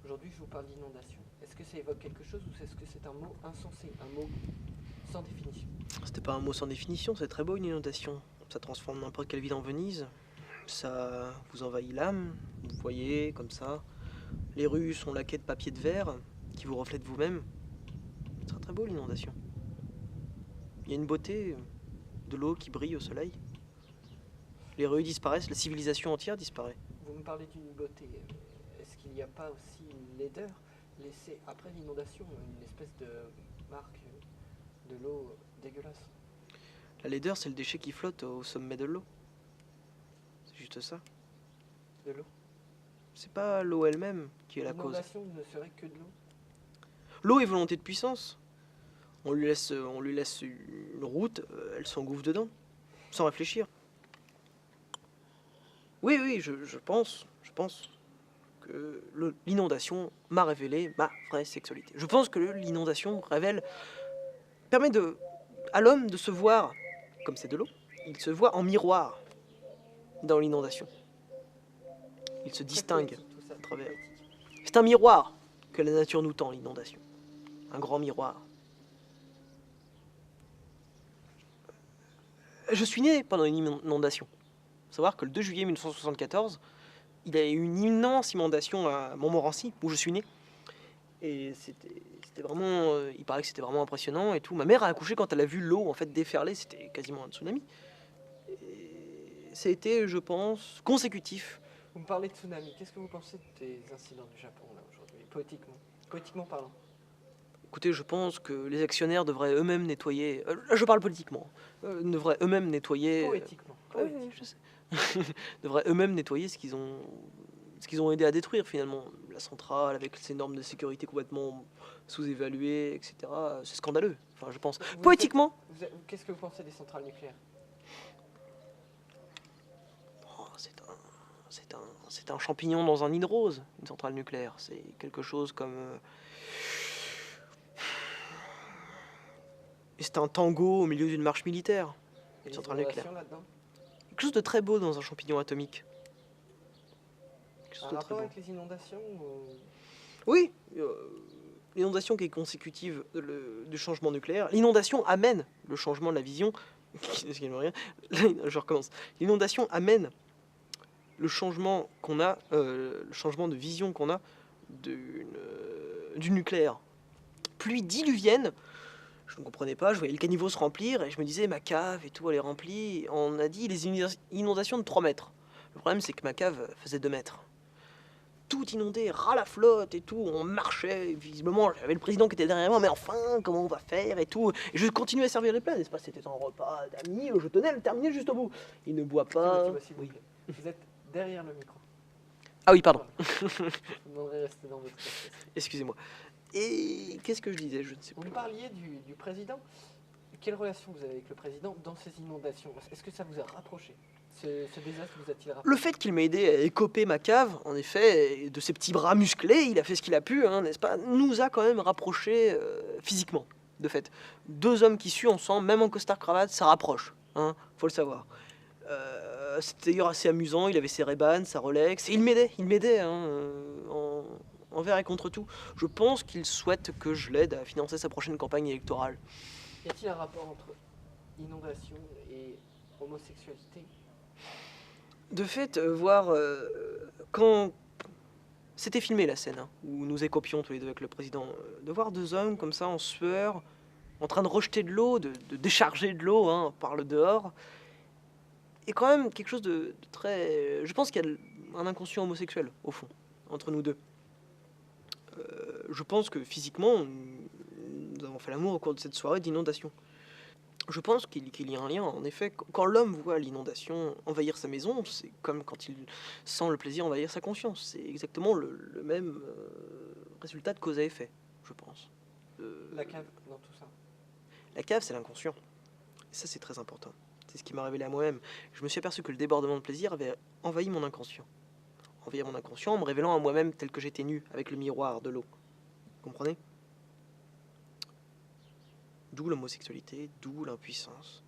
Aujourd'hui, je vous parle d'inondation. Est-ce que ça évoque quelque chose ou est-ce que c'est un mot insensé, un mot sans définition? C'était pas un mot sans définition, c'est très beau une inondation. Ça transforme n'importe quelle ville en Venise. Ça vous envahit l'âme, vous voyez comme ça. Les rues sont laquées de papier de verre qui vous reflètent vous-même. C'est très très beau l'inondation. Il y a une beauté de l'eau qui brille au soleil. Les rues disparaissent, la civilisation entière disparaît. Vous me parlez d'une beauté. Est-ce qu'il n'y a pas aussi une laideur laissée après l'inondation, une espèce de marque de l'eau dégueulasse? La laideur, c'est le déchet qui flotte au sommet de l'eau. C'est juste ça. De l'eau? C'est pas l'eau elle-même qui est la cause. L'inondation ne serait que de l'eau? L'eau est volonté de puissance. On lui laisse une route, elle s'engouffre dedans, sans réfléchir. Oui, je pense que l'inondation m'a révélé ma vraie sexualité. Je pense que l'inondation permet à l'homme de se voir, comme c'est de l'eau, il se voit en miroir dans l'inondation. Il se distingue Poétique, tout ça, à travers. poétique. C'est un miroir que la nature nous tend, l'inondation. Un grand miroir. Je suis né pendant une inondation. Il faut savoir que le 2 juillet 1974, il y a eu une immense inondation à Montmorency, où je suis né. Et c'était vraiment... il paraît que c'était vraiment impressionnant et tout. Ma mère a accouché quand elle a vu l'eau en fait déferler, c'était quasiment un tsunami. Et ça a été, je pense, consécutif. Vous me parlez de tsunami. Qu'est-ce que vous pensez des incidents du Japon là aujourd'hui, poétiquement? Poétiquement parlant. Écoutez, je pense que les actionnaires devraient eux-mêmes nettoyer... je parle politiquement. Devraient eux-mêmes nettoyer... Poétiquement. Oui, je sais. Devraient eux-mêmes nettoyer ce qu'ils ont aidé à détruire finalement. La centrale avec ces normes de sécurité complètement sous-évaluées, etc. C'est scandaleux, enfin je pense. Poétiquement, Qu'est-ce que vous pensez des centrales nucléaires? oh, c'est un champignon dans un nid de rose, une centrale nucléaire. C'est quelque chose comme... c'est un tango au milieu d'une marche militaire, Et une les centrale nucléaire. inondations là-dedans? Quelque chose de très beau dans un champignon atomique. Quelque chose Un de très rapport beau. avec les inondations Oui, l'inondation qui est consécutive du changement nucléaire. L'inondation amène le changement de la vision. Je recommence. L'inondation amène le changement qu'on a, le changement de vision qu'on a du nucléaire. Pluie diluvienne, je ne comprenais pas, je voyais le caniveau se remplir et je me disais ma cave et tout elle est remplie. On a dit les inondations de 3 mètres. Le problème c'est que ma cave faisait 2 mètres. Tout inondé, ras la flotte et tout, on marchait, visiblement j'avais le président qui était derrière moi, mais enfin, comment on va faire et tout. Et je continuais à servir les plats, n'est-ce pas, c'était un repas d'amis, je tenais à le terminer juste au bout. Il ne boit pas... s'il vous plaît. Vous êtes derrière le micro. Ah oui, pardon. Voilà. Je vous demanderai de rester dans votre place. Excusez-moi. Et qu'est-ce que je disais, je ne sais Vous plus. me parliez du président. Quelle relation vous avez avec le président dans ces inondations? Est-ce que ça vous a rapproché? Ce désastre vous a-t-il rapproché? Le fait qu'il m'ait aidé à écoper ma cave, en effet, et de ses petits bras musclés, il a fait ce qu'il a pu, hein, n'est-ce pas, nous a quand même rapprochés physiquement, de fait. 2 hommes qui suent ensemble, même en costard-cravate, ça rapproche, hein, faut le savoir. C'était d'ailleurs assez amusant, il avait ses Ray-Ban, sa Rolex, et il m'aidait hein, envers et contre tout. Je pense qu'il souhaite que je l'aide à financer sa prochaine campagne électorale. Y a-t-il un rapport entre inondation et homosexualité? De fait, voir quand c'était filmé la scène, hein, où nous écopions tous les deux avec le président, de voir 2 hommes comme ça en sueur, en train de rejeter de l'eau, de décharger de l'eau hein, par le dehors, et quand même quelque chose de très... Je pense qu'il y a un inconscient homosexuel, au fond, entre nous deux. Je pense que physiquement, nous avons fait l'amour au cours de cette soirée d'inondation. Je pense qu'il y a un lien. En effet, quand l'homme voit l'inondation envahir sa maison, c'est comme quand il sent le plaisir envahir sa conscience. C'est exactement le même résultat de cause à effet, je pense. La cave dans tout ça? La cave, c'est l'inconscient. Et ça, c'est très important. C'est ce qui m'a révélé à moi-même. Je me suis aperçu que le débordement de plaisir avait envahi mon inconscient. Envahi mon inconscient en me révélant à moi-même tel que j'étais nu, avec le miroir de l'eau. Vous comprenez ? D'où l'homosexualité, d'où l'impuissance.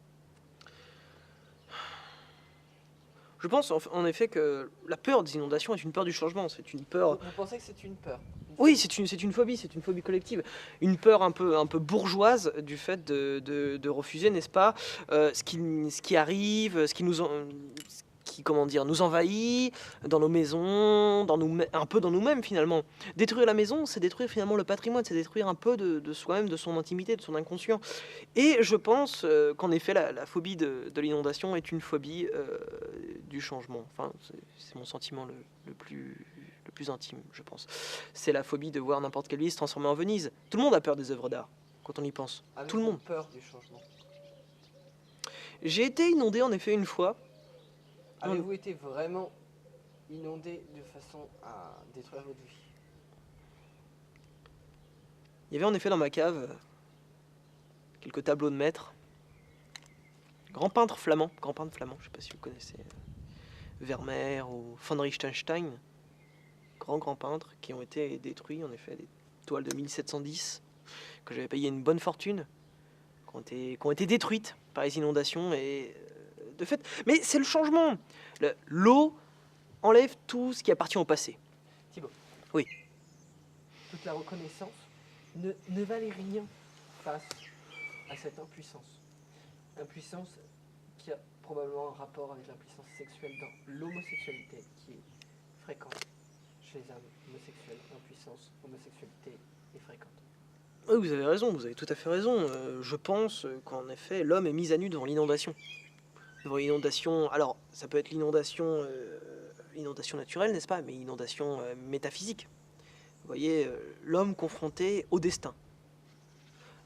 Je pense en effet que la peur des inondations est une peur du changement, c'est une peur... Vous pensez que c'est une peur? Oui, c'est une phobie collective. Une peur un peu bourgeoise du fait de refuser, n'est-ce pas, ce qui arrive, ce qui, comment dire, nous envahit dans nos maisons, un peu dans nous-mêmes finalement. Détruire la maison, c'est détruire finalement le patrimoine, c'est détruire un peu de soi-même, de son intimité, de son inconscient. Et je pense qu'en effet, la phobie de l'inondation est une phobie du changement. Enfin, c'est mon sentiment le plus intime, je pense. C'est la phobie de voir n'importe quelle ville se transformer en Venise. Tout le monde a peur des œuvres d'art, quand on y pense. Tout le Avez-vous monde. peur du changement? J'ai été inondé en effet une fois. Avez-vous été vraiment inondé de façon à détruire votre vie? Il y avait en effet dans ma cave quelques tableaux de maîtres. Grand peintre flamand, je sais pas si vous connaissez Vermeer ou von Richthofen. Grand peintre qui ont été détruits, en effet, des toiles de 1710 que j'avais payé une bonne fortune, qui ont été détruites par les inondations et de fait. Mais c'est le changement. L'eau enlève tout ce qui appartient au passé. Thibaut. Oui. Toute la reconnaissance ne valait rien face à cette impuissance. Impuissance qui a probablement un rapport avec l'impuissance sexuelle dans l'homosexualité qui est fréquente chez les hommes homosexuels. L'impuissance homosexualité est fréquente. Oui, vous avez raison, vous avez tout à fait raison. Je pense qu'en effet, l'homme est mis à nu devant l'inondation. Devant l'inondation, alors ça peut être l'inondation naturelle, n'est-ce pas, mais inondation métaphysique. Vous voyez, l'homme confronté au destin.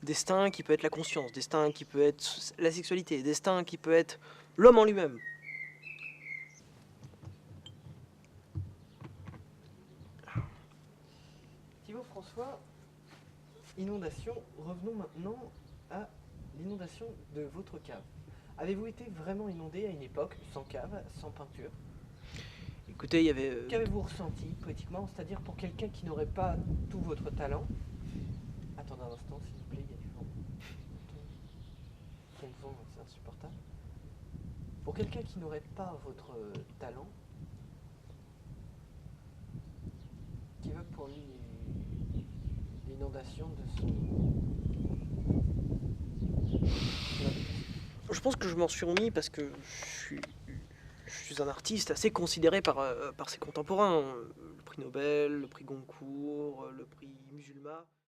Destin qui peut être la conscience, destin qui peut être la sexualité, destin qui peut être l'homme en lui-même. Thibaut François, inondation, revenons maintenant à l'inondation de votre cave. Avez-vous été vraiment inondé à une époque, sans cave, sans peinture? Écoutez, il y avait... Qu'avez-vous ressenti poétiquement, c'est-à-dire pour quelqu'un qui n'aurait pas tout votre talent? Attendez un instant, s'il vous plaît, il y a du vent. Fond de vent, c'est insupportable. Pour quelqu'un qui n'aurait pas votre talent, qui veut pour lui l'inondation de son... Je pense que je m'en suis remis parce que je suis un artiste assez considéré par ses contemporains. Le prix Nobel, le prix Goncourt, le prix Musulman.